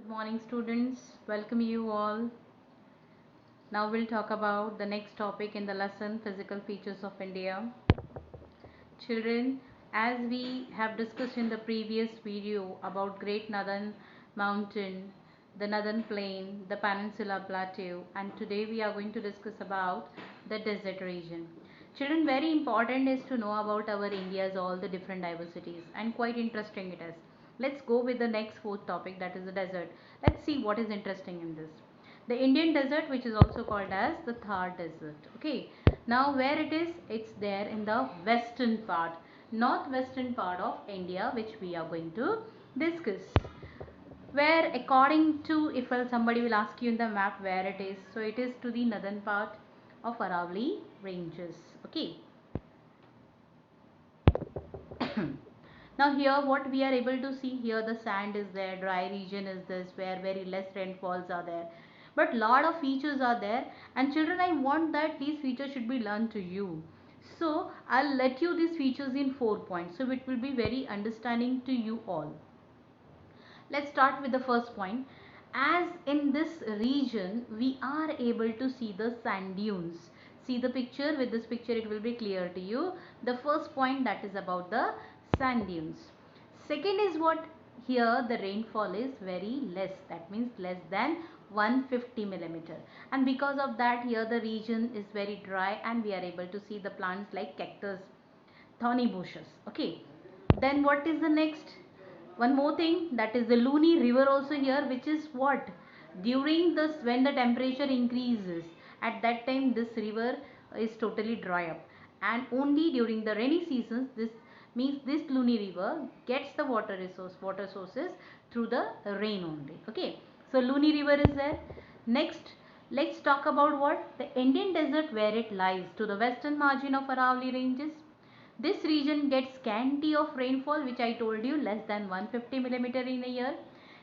Good morning, students. Welcome you all. Now we'll talk about the next topic in the lesson, physical features of India. Children, as we have discussed in the previous video about Great Northern Mountain, the Northern Plain, the Peninsula Plateau, and today we are going to discuss about the desert region. Children, very important is to know about our India's all the different diversities, and quite interesting it is. Let's go with the next fourth topic, that is the desert. Let's see what is interesting in this. The Indian desert, which is also called as the Thar desert. Okay, now where it is? It's there in the western part, northwestern part of India, which we are going to discuss. Where, according to, if somebody will ask you in the map where it is, so it is to the northern part of Aravalli ranges. Okay. Now here what we are able to see, here the sand is there, dry region is this, where very less rainfalls are there, but lot of features are there. And children, I want that these features should be learned to you, so I'll let you these features in 4 points, so it will be very understanding to you all. Let's start with the first point. As in this region we are able to see the sand dunes. See the picture. With this picture it will be clear to you. The first point, that is about the sand dunes. Second is what? Here the rainfall is very less, that means less than 150 millimeter, and because of that here the region is very dry and we are able to see the plants like cactus, thorny bushes. Okay, then what is the next? One more thing, that is the Luni river also here, which is what? During this, when the temperature increases, at that time this river is totally dry up, and only during the rainy seasons, this means this Luni river gets the water sources through the rain only. Okay, so Luni river is there. Next, let's talk about what? The Indian desert, where it lies to the western margin of Aravalli ranges. This region gets scanty of rainfall, which I told you, less than 150 millimeter in a year.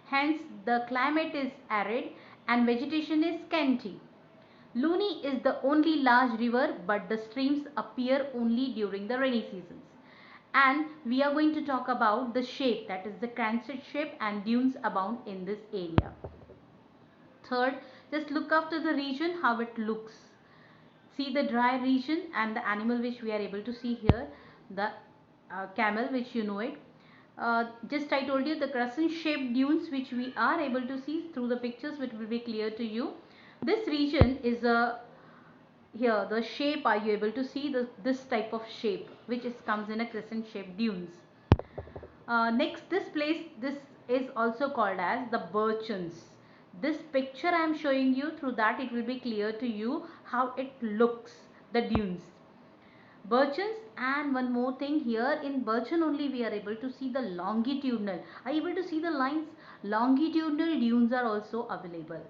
Hence the climate is arid and vegetation is scanty. Luni is the only large river, but the streams appear only during the rainy seasons. And we are going to talk about the shape, that is the crescent shape, and dunes abound in this area. Third, just look after the region, how it looks. See the dry region and the animal which we are able to see here, the camel, which you know it. Just I told you the crescent shaped dunes which we are able to see through the pictures, which will be clear to you. This region is a, here the shape, are you able to see this type of shape which comes in a crescent shaped dunes. Next, this place, this is also called as the Birchens. This picture I am showing you, through that it will be clear to you how it looks, the dunes. Birchens, and one more thing, here in Birchen only we are able to see the longitudinal. Are you able to see the lines? Longitudinal dunes are also available.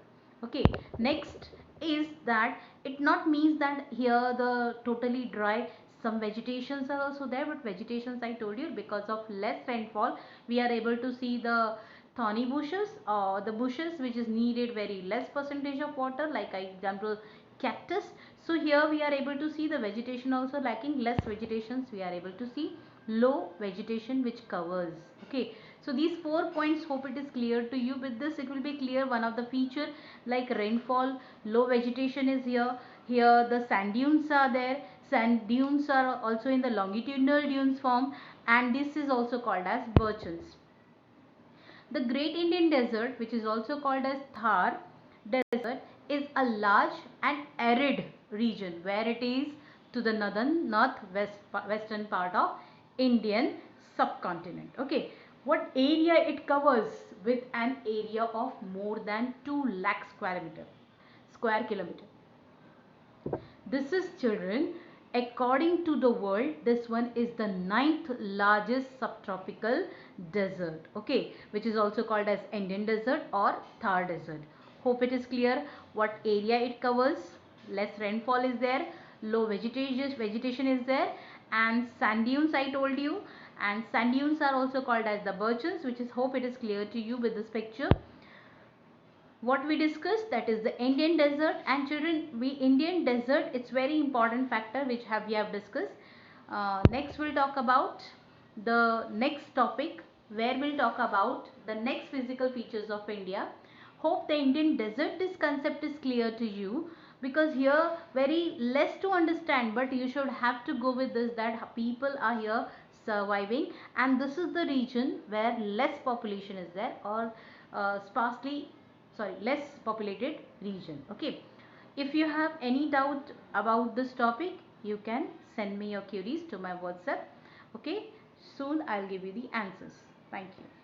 Okay, next is that it not means that here the totally dry, some vegetations are also there, but vegetations I told you, because of less rainfall we are able to see the thorny bushes, or the bushes which is needed very less percentage of water, like I example cactus. So here we are able to see the vegetation also lacking, less vegetations we are able to see, low vegetation which covers. Okay, so these 4 points, hope it is clear to you. With this it will be clear one of the feature, like rainfall, low vegetation is here. Here the sand dunes are there. Sand dunes are also in the longitudinal dunes form, and this is also called as Birchens. The Great Indian Desert, which is also called as Thar Desert, is a large and arid region, where it is to the northwestern part of Indian subcontinent. Okay, what area it covers? With an area of more than 2 lakh square kilometer. This is, children, according to the world, this one is the ninth largest subtropical desert. Okay, which is also called as Indian desert or Thar desert. Hope it is clear what area it covers. Less rainfall is there, low vegetation is there, and sand dunes I told you, and sand dunes are also called as the Birchens, which is, hope it is clear to you with this picture. What we discussed, that is the Indian desert. And children, we Indian desert, it's very important factor which we have discussed. Next we'll talk about the next topic, where we'll talk about the next physical features of India. Hope the Indian desert this concept is clear to you, because here very less to understand, but you should have to go with this, that people are here surviving, and this is the region where less population is there, or less populated region. Okay, if you have any doubt about this topic, you can send me your queries to my WhatsApp. Okay, soon I'll give you the answers. Thank you.